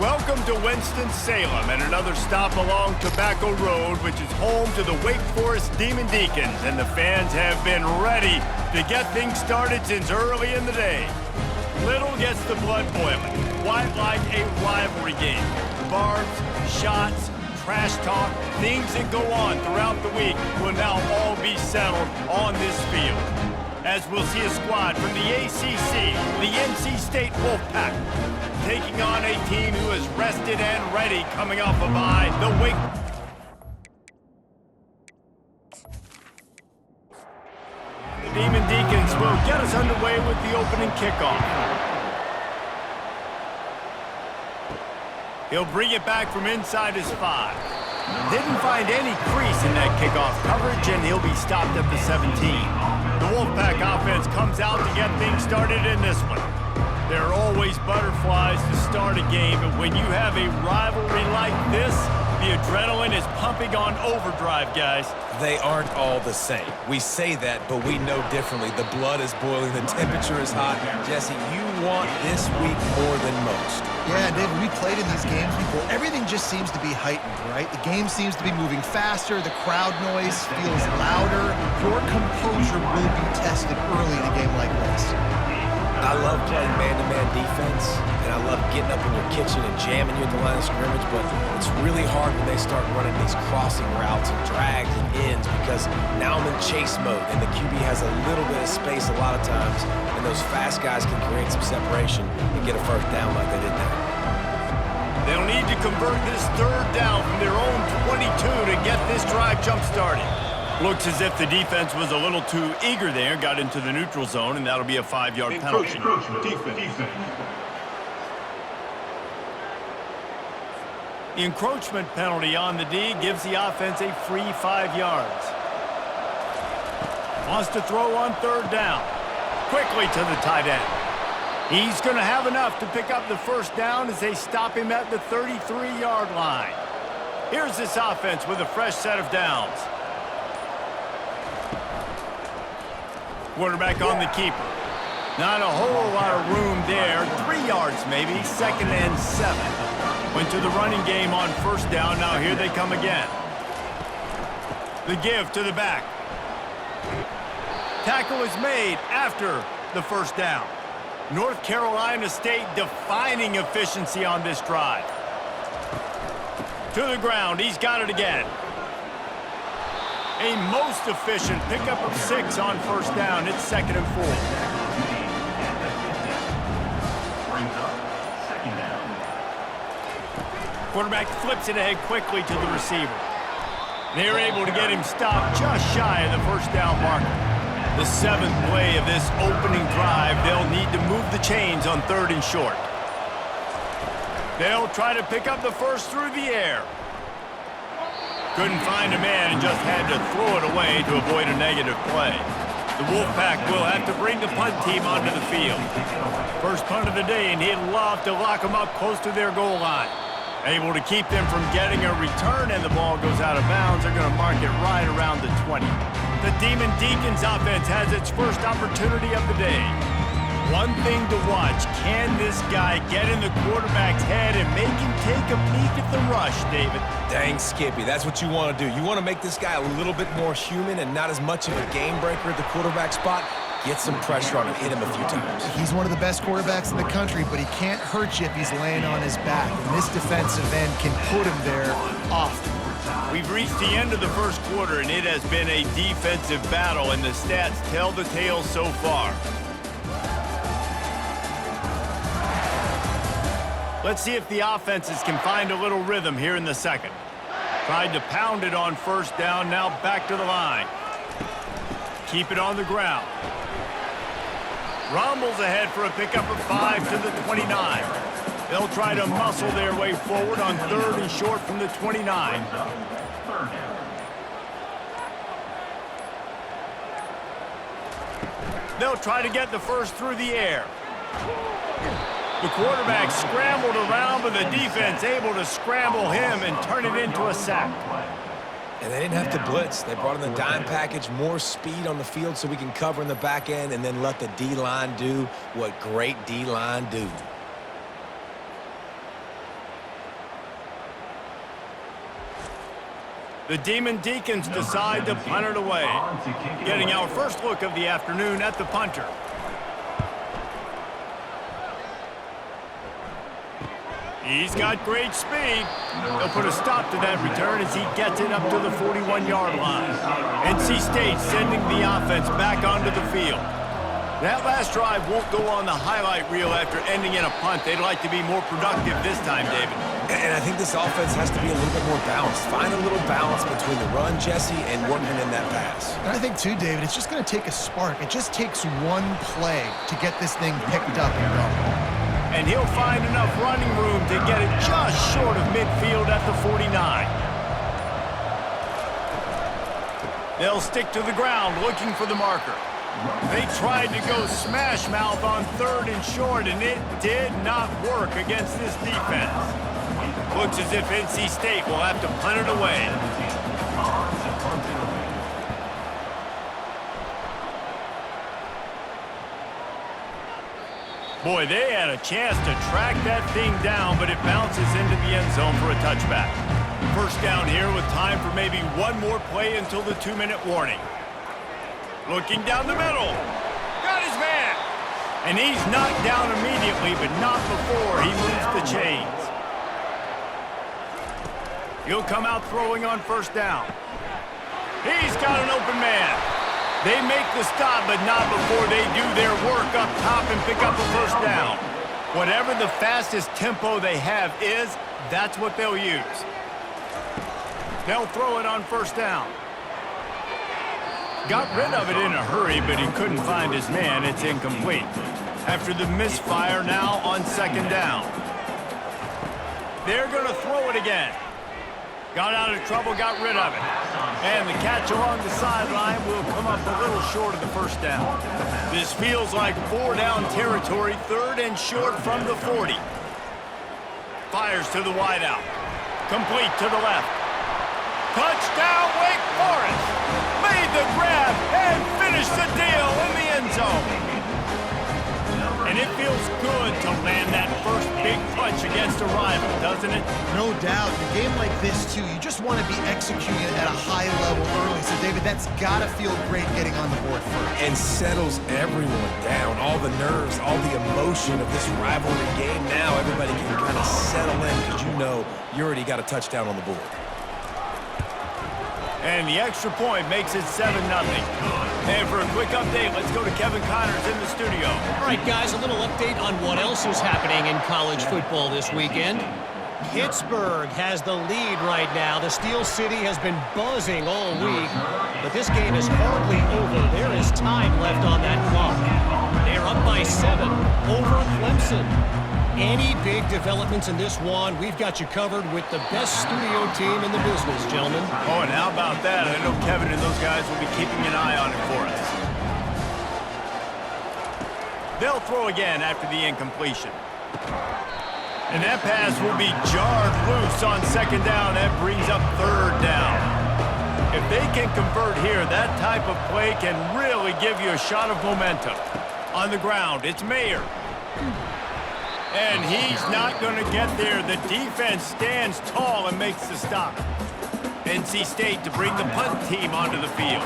Welcome to Winston-Salem and another stop along Tobacco Road, which is home to the Wake Forest Demon Deacons, and the fans have been ready to get things started since early in the day. Little gets the blood boiling, quite like a rivalry game. Barbs, shots, trash talk, things that go on throughout the week will now all be settled on this field. As we'll see a squad from the ACC, the NC State Wolfpack, taking on a team who is rested and ready coming off a bye, the Wake. The Demon Deacons will get us underway with the opening kickoff. He'll bring it back from inside his 5. Didn't find any crease in that kickoff coverage, and he'll be stopped at the 17. The Wolfpack offense comes out to get things started in this one. There are always butterflies to start a game, but when you have a rivalry like this, the adrenaline is pumping on overdrive, guys. They aren't all the same. We say that, but we know differently. The blood is boiling, the temperature is hot. Jesse, you want this week more than most. Yeah, David, we played in these games before. Everything just seems to be heightened, right? The game seems to be moving faster. The crowd noise feels louder. Your composure will be tested early in a game like this. I love playing man-to-man defense, and I love getting up in your kitchen and jamming you at the line of scrimmage, but it's really hard when they start running these crossing routes and drags and ends because now I'm in chase mode, and the QB has a little bit of space a lot of times, and those fast guys can create some separation and get a first down like they did there. They'll need to convert this third down from their own 22 to get this drive jump-started. Looks as if the defense was a little too eager there, got into the neutral zone, and that'll be a 5-yard penalty. Defense. The encroachment penalty on the D gives the offense a free 5 yards. Wants to throw on third down. Quickly to the tight end. He's going to have enough to pick up the first down as they stop him at the 33-yard line. Here's this offense with a fresh set of downs. Quarterback on the keeper. Not a whole lot of room there. 3 yards maybe. 2nd and 7. Went to the running game on first down. Now here they come again. The give to the back. Tackle is made after the first down. North Carolina State defining efficiency on this drive. To the ground. He's got it again. A most efficient pickup of 6 on first down. It's 2nd and 4. Quarterback flips it ahead quickly to the receiver. They're able to get him stopped just shy of the first down marker. The 7th play of this opening drive, they'll need to move the chains on 3rd and short. They'll try to pick up the first through the air. Couldn't find a man and just had to throw it away to avoid a negative play. The Wolfpack will have to bring the punt team onto the field. First punt of the day, and he'd love to lock them up close to their goal line. Able to keep them from getting a return, and the ball goes out of bounds. They're going to mark it right around the 20. The Demon Deacons offense has its first opportunity of the day. One thing to watch, can this guy get in the quarterback's head and make him take a peek at the rush, David? Dang, Skippy, that's what you want to do. You want to make this guy a little bit more human and not as much of a game breaker at the quarterback spot. Get some pressure on him, hit him a few times. He's one of the best quarterbacks in the country, but he can't hurt you if he's laying on his back. And this defensive end can put him there often. We've reached the end of the first quarter, and it has been a defensive battle, and the stats tell the tale so far. Let's see if the offenses can find a little rhythm here in the second. Tried to pound it on first down, now back to the line. Keep it on the ground. Rumbles ahead for a pickup of 5 to the 29. They'll try to muscle their way forward on 3rd and short from the 29. They'll try to get the first through the air. The quarterback scrambled around, but the defense able to scramble him and turn it into a sack. And they didn't have to blitz. They brought in the dime package, more speed on the field so we can cover in the back end and then let the D-line do what great D-line do. The Demon Deacons decide to punt it away. Getting our first look of the afternoon at the punter. He's got great speed. They'll put a stop to that return as he gets it up to the 41-yard line. NC State sending the offense back onto the field. That last drive won't go on the highlight reel after ending in a punt. They'd like to be more productive this time, David. And I think this offense has to be a little bit more balanced. Find a little balance between the run, Jesse, and working in that pass. And I think, too, David, it's just going to take a spark. It just takes one play to get this thing picked up and going. And he'll find enough running room to get it just short of midfield at the 49. They'll stick to the ground looking for the marker. They tried to go smash mouth on 3rd and short, and it did not work against this defense. Looks as if NC State will have to punt it away. Boy, they had a chance to track that thing down, but it bounces into the end zone for a touchback. First down here with time for maybe one more play until the 2-minute warning. Looking down the middle. Got his man. And he's knocked down immediately, but not before he moves the chains. He'll come out throwing on first down. He's got an open man. They make the stop, but not before they do their work up top and pick up a first down. Whatever the fastest tempo they have is, that's what they'll use. They'll throw it on first down. Got rid of it in a hurry, but he couldn't find his man. It's incomplete. After the misfire, now on second down. They're going to throw it again. Got out of trouble, got rid of it. And the catch along the sideline will come up a little short of the first down. This feels like 4-down territory, 3rd and short from the 40. Fires to the wideout. Complete to the left. Touchdown, Wake Forest! Made the grab and finished the deal in the end zone. And it feels good to land that first big punch against a rival, doesn't it? No doubt. In a game like this, too, you just want to be executing at a high level early. So, David, that's got to feel great getting on the board first. And settles everyone down. All the nerves, all the emotion of this rivalry game. Now everybody can kind of settle in because you know you already got a touchdown on the board. And the extra point makes it 7-0. And for a quick update, let's go to Kevin Connors in the studio. All right, guys, a little update on what else is happening in college football this weekend. Pittsburgh has the lead right now. The Steel City has been buzzing all week, but this game is hardly over. There is time left on that clock. They're up by 7 over Clemson. Any big developments in this one, we've got you covered with the best studio team in the business, gentlemen. Oh, and how about that? I know Kevin and those guys will be keeping an eye on it for us. They'll throw again after the incompletion. And that pass will be jarred loose on second down. That brings up 3rd down. If they can convert here, that type of play can really give you a shot of momentum. On the ground, it's Mayer. And he's not going to get there. The defense stands tall and makes the stop. NC State to bring the punt team onto the field.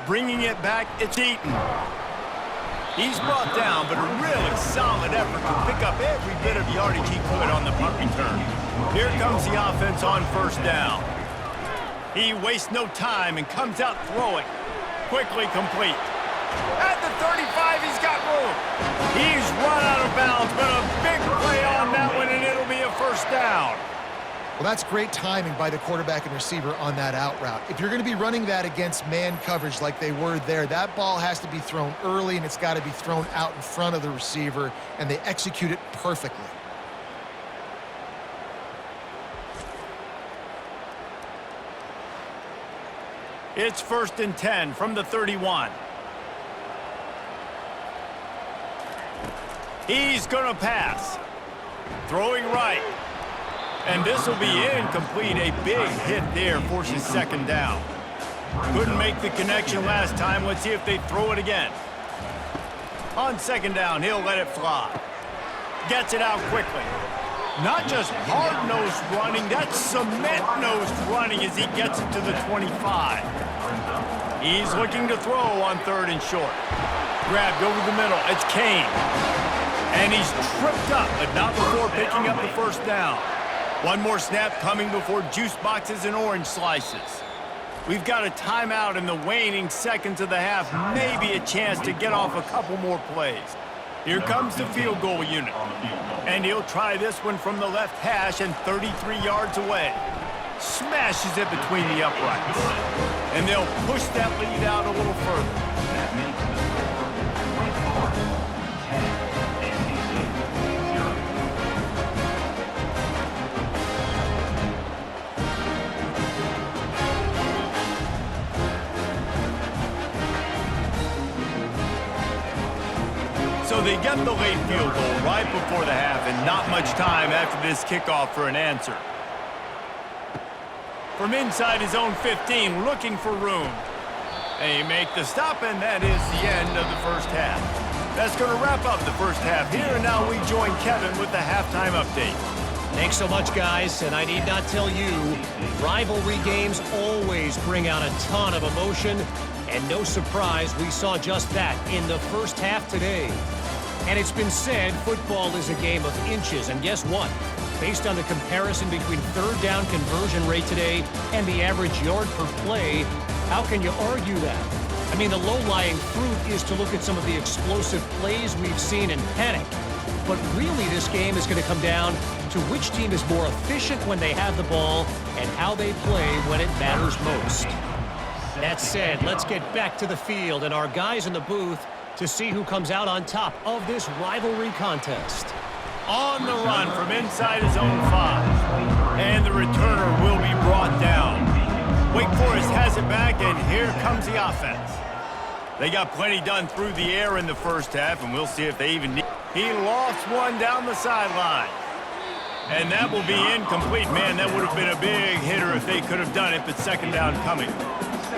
Bringing it back, it's Eaton. He's brought down, but a really solid effort to pick up every bit of yardage he could on the punt return. Here comes the offense on first down. He wastes no time and comes out throwing. Quickly complete. At the 35, he's got room. He's run out of bounds, but a big play on that one, and it'll be a first down. Well, that's great timing by the quarterback and receiver on that out route. If you're going to be running that against man coverage like they were there, that ball has to be thrown early, and it's got to be thrown out in front of the receiver, and they execute it perfectly. It's 1st and 10 from the 31. He's going to pass. Throwing right. And this will be incomplete. A big hit there forces second down. Couldn't make the connection last time. Let's see if they throw it again. On second down, he'll let it fly. Gets it out quickly. Not just hard-nosed running, that's cement-nosed running as he gets it to the 25. He's looking to throw on 3rd and short. Grabbed over the middle. It's Kane. And he's tripped up, but not before picking up the first down. One more snap coming before juice boxes and orange slices. We've got a timeout in the waning seconds of the half. Maybe a chance to get off a couple more plays. Here comes the field goal unit. And he'll try this one from the left hash and 33 yards away. Smashes it between the uprights. And they'll push that lead out a little further. So they get the late field goal right before the half and not much time after this kickoff for an answer. From inside his own 15, looking for room. They make the stop, and that is the end of the first half. That's going to wrap up the first half here, and now we join Kevin with the halftime update. Thanks so much, guys, and I need not tell you, rivalry games always bring out a ton of emotion, and no surprise we saw just that in the first half today. And it's been said football is a game of inches, and guess what? Based on the comparison between third down conversion rate today and the average yard per play, how can you argue that? I mean, the low-lying fruit is to look at some of the explosive plays we've seen and panic. But really, this game is going to come down to which team is more efficient when they have the ball and how they play when it matters most. That said, let's get back to the field and our guys in the booth to see who comes out on top of this rivalry contest. On the run from inside his own 5. And the returner will be brought down. Wake Forest has it back, and here comes the offense. They got plenty done through the air in the first half, and we'll see if they even need. He lofts one down the sideline. And that will be incomplete. Man, that would have been a big hitter if they could have done it, but second down coming.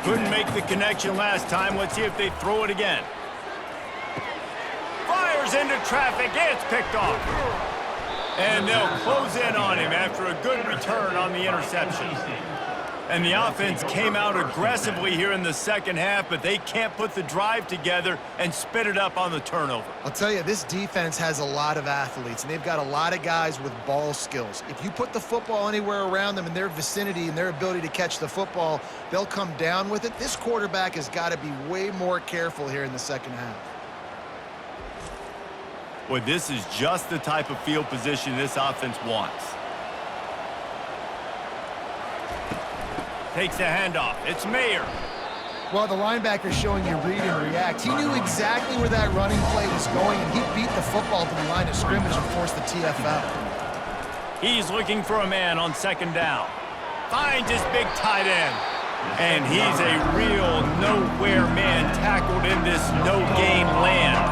Couldn't make the connection last time. Let's see if they throw it again. Fires into traffic. It's picked off. And they'll close in on him after a good return on the interception. And the offense came out aggressively here in the second half, but they can't put the drive together and spit it up on the turnover. I'll tell you, this defense has a lot of athletes, and they've got a lot of guys with ball skills. If you put the football anywhere around them in their vicinity and their ability to catch the football, they'll come down with it. This quarterback has got to be way more careful here in the second half. Boy, this is just the type of field position this offense wants. Takes the handoff. It's Mayer. Well, the linebacker's showing you read and react. He knew exactly where that running play was going, and he beat the football to the line of scrimmage and forced the TFL. He's looking for a man on second down. Finds his big tight end. And he's a real nowhere man tackled in this no-gain land.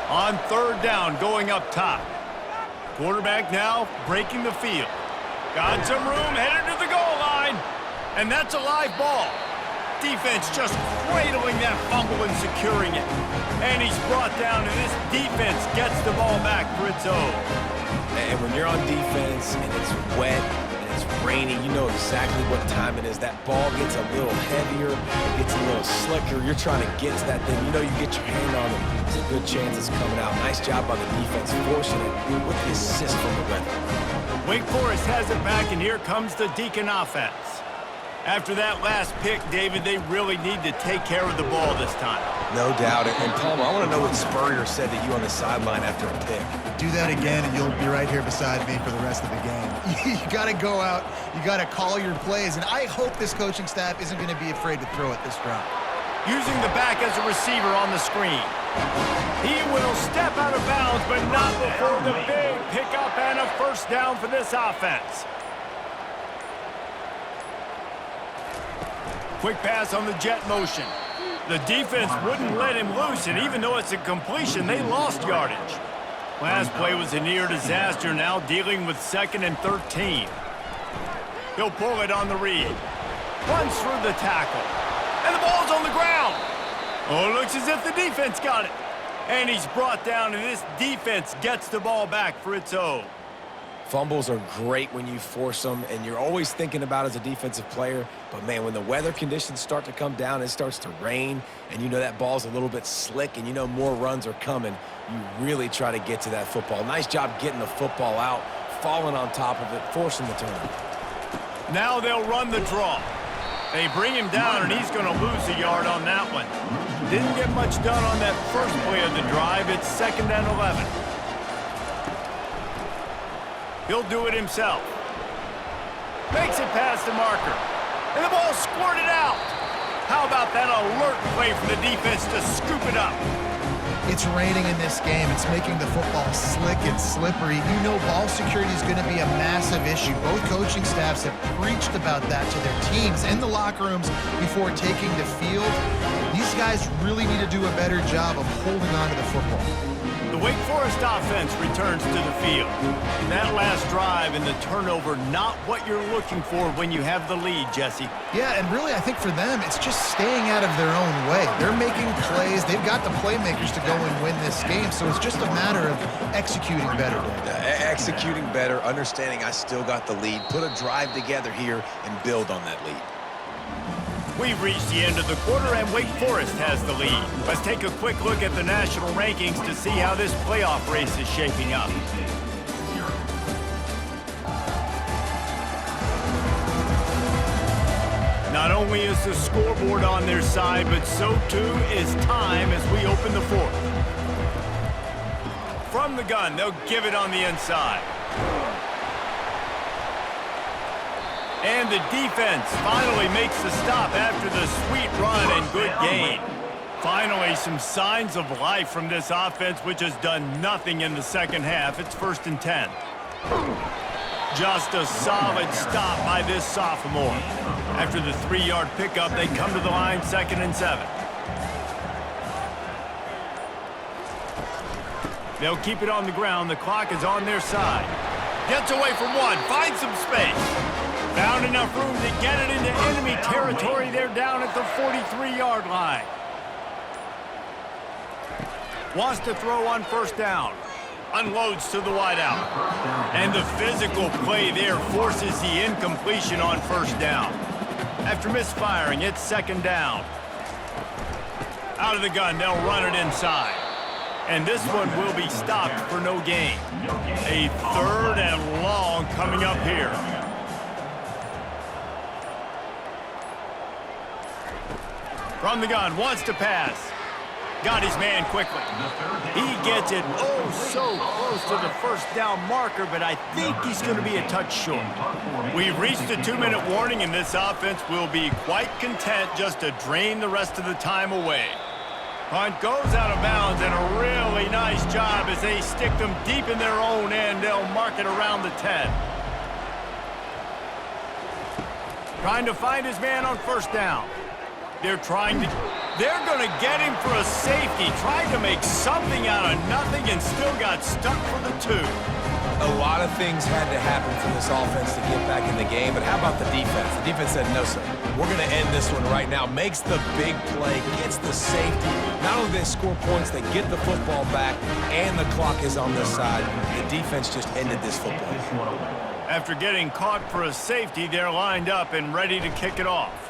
On third down, going up top. Quarterback now breaking the field. Got some room, headed to the goal line. And that's a live ball. Defense just cradling that fumble and securing it. And he's brought down, and this defense gets the ball back for its own. And when you're on defense and it's wet and it's raining, you know exactly what time it is. That ball gets a little heavier, it gets a little slicker. You're trying to get to that thing. You know you get your hand on it. There's a good chance it's coming out. Nice job by the defense forcing it with the assist from the weather. Wake Forest has it back, and here comes the Deacon offense. After that last pick, David, they really need to take care of the ball this time. No doubt. And Palmer, I want to know what Spurrier said to you on the sideline after a pick. Do that again, and you'll be right here beside me for the rest of the game. You got to go out. You got to call your plays, and I hope this coaching staff isn't going to be afraid to throw it this route. Using the back as a receiver on the screen. He will step out of bounds, but not before the big pickup and a first down for this offense. Quick pass on the jet motion. The defense wouldn't let him loose, and even though it's a completion, they lost yardage. Last play was a near disaster, now dealing with 2nd and 13. He'll pull it on the read. Runs through the tackle. And the ball's on the ground. Oh, it looks as if the defense got it. And he's brought down, and this defense gets the ball back for its own. Fumbles are great when you force them, and you're always thinking about it as a defensive player. But, man, when the weather conditions start to come down, it starts to rain, and you know that ball's a little bit slick, and you know more runs are coming, you really try to get to that football. Nice job getting the football out, falling on top of it, forcing the turnover. Now they'll run the draw. They bring him down, and he's going to lose a yard on that one. Didn't get much done on that first play of the drive. It's 2nd and 11. He'll do it himself. Makes it past the marker. And the ball squirted out. How about that alert play from the defense to scoop it up? It's raining in this game. It's making the football slick and slippery. You know ball security is going to be a massive issue. Both coaching staffs have preached about that to their teams in the locker rooms before taking the field. These guys really need to do a better job of holding on to the football. The Wake Forest offense returns to the field. That last drive and the turnover, not what you're looking for when you have the lead, Jesse. Yeah, and really, I think for them, it's just staying out of their own way. They're making plays. They've got the playmakers to go and win this game, so it's just a matter of executing better. Executing better, understanding I still got the lead, put a drive together here, and build on that lead. We've reached the end of the quarter, and Wake Forest has the lead. Let's take a quick look at the national rankings to see how this playoff race is shaping up. Not only is the scoreboard on their side, but so too is time as we open the fourth. From the gun, they'll give it on the inside. And the defense finally makes the stop after the sweet run and good gain. Finally, some signs of life from this offense, which has done nothing in the second half. It's 1st and 10. Just a solid stop by this sophomore. After the 3-yard pickup, they come to the line 2nd and 7. They'll keep it on the ground. The clock is on their side. Gets away from one, finds some space. Found enough room to get it into enemy territory. They're down at the 43-yard line. Wants to throw on 1st down. Unloads to the wideout. And the physical play there forces the incompletion on 1st down. After misfiring, it's 2nd down. Out of the gun, they'll run it inside. And this one will be stopped for no gain. A 3rd and long coming up here. From the gun, wants to pass. Got his man quickly. He gets it so close to the 1st down marker, but I think he's going to be a touch short. We've reached a 2-minute warning, and this offense will be quite content just to drain the rest of the time away. Punt goes out of bounds, and a really nice job as they stick them deep in their own end. They'll mark it around the 10. Trying to find his man on 1st down. They're going to get him for a safety. Trying to make something out of nothing and still got stuck for the 2. A lot of things had to happen for this offense to get back in the game, but how about the defense? The defense said, no, sir. We're going to end this one right now. Makes the big play, gets the safety. Not only do they score points, they get the football back, and the clock is on their side. The defense just ended this football. After getting caught for a safety, they're lined up and ready to kick it off.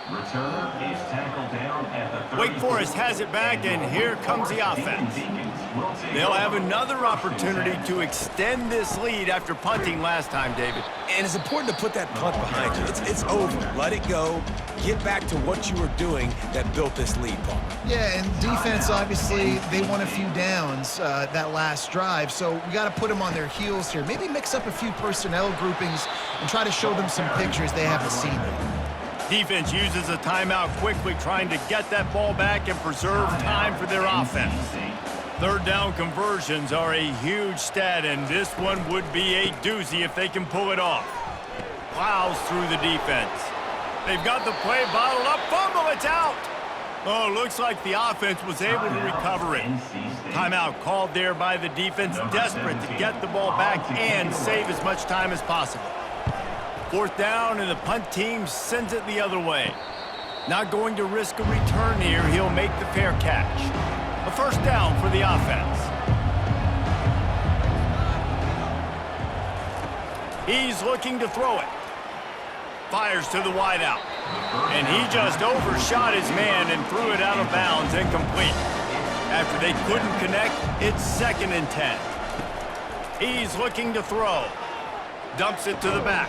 Returner is tackled down at the 30. Wake Forest has it back, and here comes the offense. They'll have another opportunity to extend this lead after punting last time, David. And it's important to put that punt behind you. It's over. Let it go. Get back to what you were doing that built this lead, Paul. Yeah, and defense, obviously, they won a few downs that last drive, so we got to put them on their heels here. Maybe mix up a few personnel groupings and try to show them some pictures they haven't seen yet. Defense uses a timeout quickly, trying to get that ball back and preserve time for their offense. 3rd down conversions are a huge stat, and this one would be a doozy if they can pull it off. Plows through the defense. They've got the play bottled up. Fumble, it's out. Oh, looks like the offense was able to recover it. Timeout called there by the defense, desperate to get the ball back and save as much time as possible. 4th down, and the punt team sends it the other way. Not going to risk a return here. He'll make the fair catch. A first down for the offense. He's looking to throw it. Fires to the wideout. And he just overshot his man and threw it out of bounds, incomplete. After they couldn't connect, it's 2nd and 10. He's looking to throw. Dumps it to the back.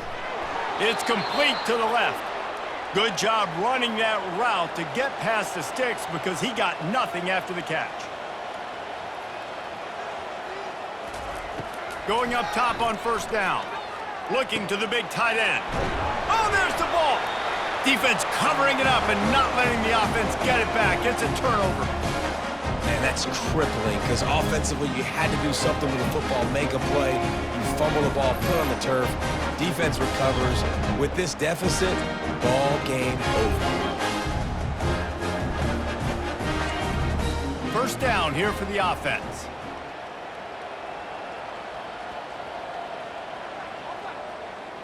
It's complete to the left. Good job running that route to get past the sticks because he got nothing after the catch. Going up top on first down. Looking to the big tight end. Oh, there's the ball. Defense covering it up and not letting the offense get it back. It's a turnover. Man, that's crippling because offensively you had to do something with the football, make a play. You fumble the ball, put it on the turf. Defense recovers. With this deficit, ball game over. First down here for the offense.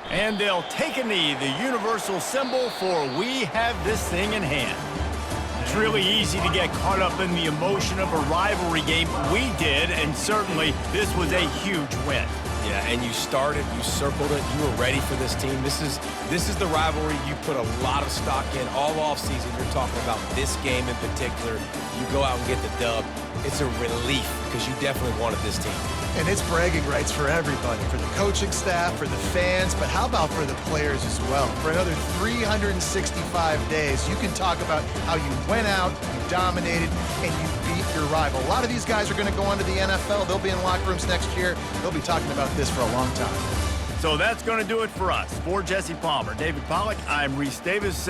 And they'll take a knee, the universal symbol for we have this thing in hand. It's really easy to get caught up in the emotion of a rivalry game. We did, and certainly this was a huge win. Yeah, and you started, you circled it, you were ready for this team. This is the rivalry you put a lot of stock in all offseason. You're talking about this game in particular. You go out and get the dub. It's a relief because you definitely wanted this team. And it's bragging rights for everybody, for the coaching staff, for the fans, but how about for the players as well? For another 365 days, you can talk about how you went out, you dominated, and you beat your rival. A lot of these guys are going to go on to the NFL. They'll be in locker rooms next year. They'll be talking about this for a long time. So that's going to do it for us. For Jesse Palmer, David Pollack, I'm Reese Davis saying